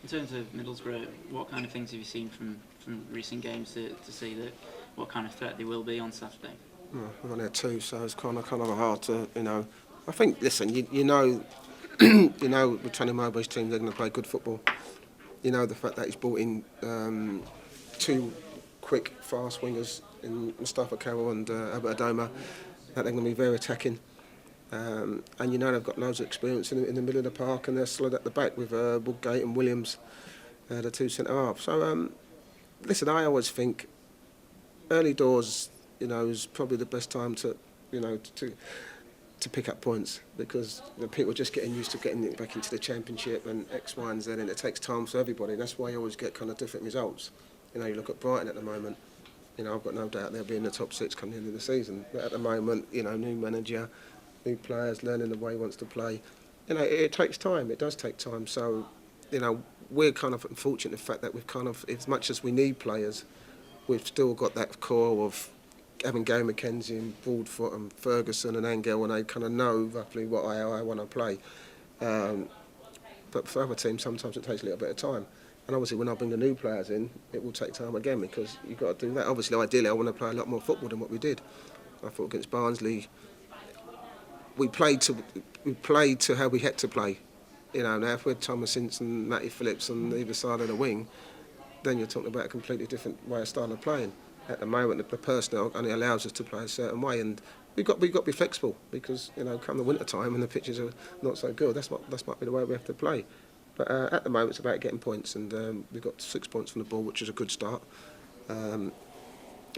In terms of Middlesbrough, what kind of things have you seen from recent games to see that what kind of threat they will be on Saturday? Well, we've only had two, so it's kind of hard to, I think, listen, you know, you know, with Tony Mowbray's team, they're going to play good football. You know, the fact that he's brought in two quick, fast wingers in Mustafa Carroll and Albert Adoma, that they're going to be very attacking. And you know they've got loads of experience in the middle of the park, and they're solid at the back with Woodgate and Williams, the two centre halves. So, listen, I always think early doors, is probably the best time to pick up points, because people are just getting used to getting back into the Championship and X, Y and Z, and it takes time for everybody. That's why you always get kind of different results. You look at Brighton at the moment, I've got no doubt they'll be in the top six come the end of the season. But at the moment, new manager, new players, learning the way he wants to play. It takes time, it does take time. So, we're kind of unfortunate in the fact that we've kind of, as much as we need players, we've still got that core of having Gary McKenzie and Broadfoot and Ferguson and Angel, and they kind of know roughly what I want to play. But for other teams, sometimes it takes a little bit of time. And obviously, when I bring the new players in, it will take time again, because you've got to do that. Obviously, ideally, I want to play a lot more football than what we did. I thought against Barnsley, we played to how we had to play. Now if we had Thomas Ince and Matty Phillips on either side of the wing, then you're talking about a completely different way of style of playing. At the moment, the personnel only allows us to play a certain way, and we've got to be flexible, because come the winter time and the pitches are not so good, that might be the way we have to play. But at the moment, it's about getting points, and we've got 6 points from the ball, which is a good start.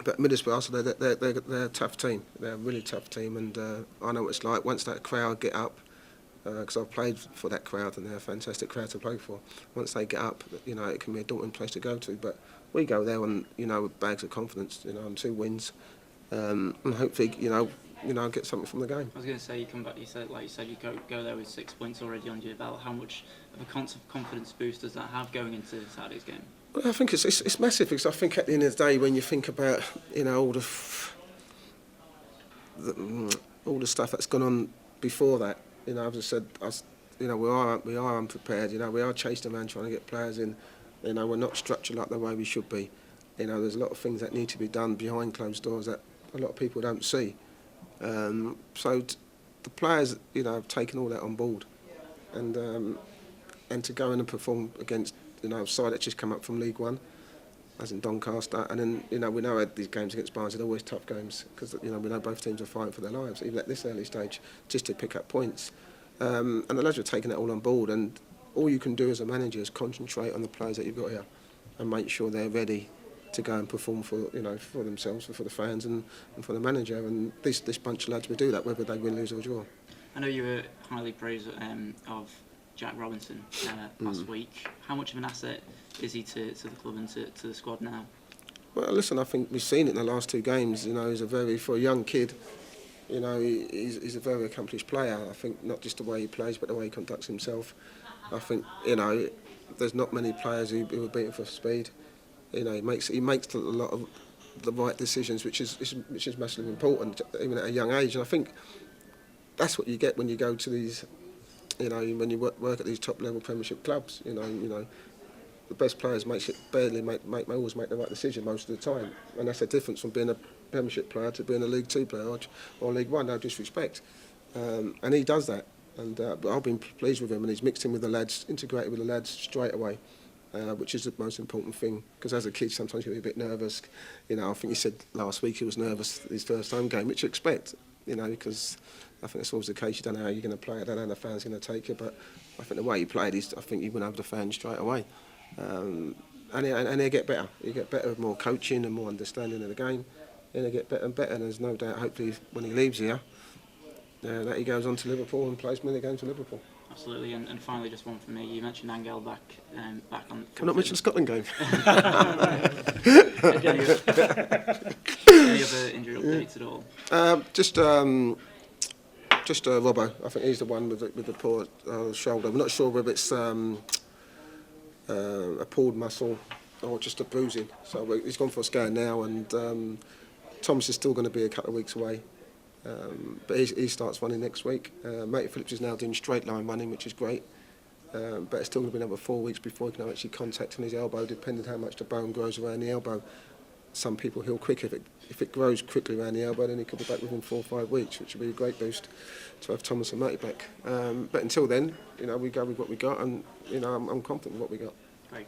But Middlesbrough, so they're a tough team. They're a really tough team, and I know what it's like once that crowd get up. Because I've played for that crowd, and they're a fantastic crowd to play for. Once they get up, it can be a daunting place to go to. But we go there on, with bags of confidence, and 2 wins, and hopefully, get something from the game. I was going to say, you come back. You said you go there with 6 points already under your belt. How much of a confidence boost does that have going into Saturday's game? Well, I think it's massive, because I think at the end of the day, when you think about all the stuff that's gone on before that. As I said, we are unprepared. We are chasing around trying to get players in. We're not structured like the way we should be. There's a lot of things that need to be done behind closed doors that a lot of people don't see. So the players, have taken all that on board, and to go in and perform against a side that's just come up from League One, as in Doncaster, and then we know these games against Barnsley are always tough games, because we know both teams are fighting for their lives, even at this early stage, just to pick up points. And the lads are taking it all on board, and all you can do as a manager is concentrate on the players that you've got here, and make sure they're ready to go and perform for for themselves, for the fans, and for the manager. And this bunch of lads will do that, whether they win, lose or draw. I know you were highly praised of Jack Robinson last week. How much of an asset is he to the club and to the squad now? Well, listen, I think we've seen it in the last 2 games. He's for a young kid, he's a very accomplished player. I think not just the way he plays, but the way he conducts himself. I think there's not many players who are beaten for speed. He makes a lot of the right decisions, which is massively important, even at a young age. And I think that's what you get when you go to these. When you work at these top level Premiership clubs, the best players always make the right decision most of the time, and that's the difference from being a Premiership player to being a League 2 player or League 1. No disrespect, and he does that, and but I've been pleased with him, and he's mixed in with the lads, integrated with the lads straight away, which is the most important thing. Because as a kid, sometimes you get a bit nervous. I think he said last week he was nervous his first home game, which you expect. Because I think that's always the case. You don't know how you're going to play. I don't know how the fans are going to take it, but I think the way he played, I think he went over the fans straight away. And he'll get better. He'll get better with more coaching and more understanding of the game. And he'll get better and better. And there's no doubt, hopefully, when he leaves here, that he goes on to Liverpool and plays many games for Liverpool. Absolutely. And finally, just one from me. You mentioned Angel back on. Can I not mention the Scotland game? Any other injury updates at all? Just Robbo. I think he's the one with the poor shoulder. I'm not sure whether it's a pulled muscle or just a bruising. So he's gone for a scan now, and Thomas is still going to be a couple of weeks away. But he starts running next week. Matty Phillips is now doing straight line running, which is great. but it's still going to be another 4 weeks before he can have actually contact on his elbow, depending how much the bone grows around the elbow. Some people heal quick. If it grows quickly around the elbow, then he could be back within 4 or 5 weeks, which would be a great boost to have Thomas and Matty back. But until then, we go with what we got, and I'm confident with what we got. Great.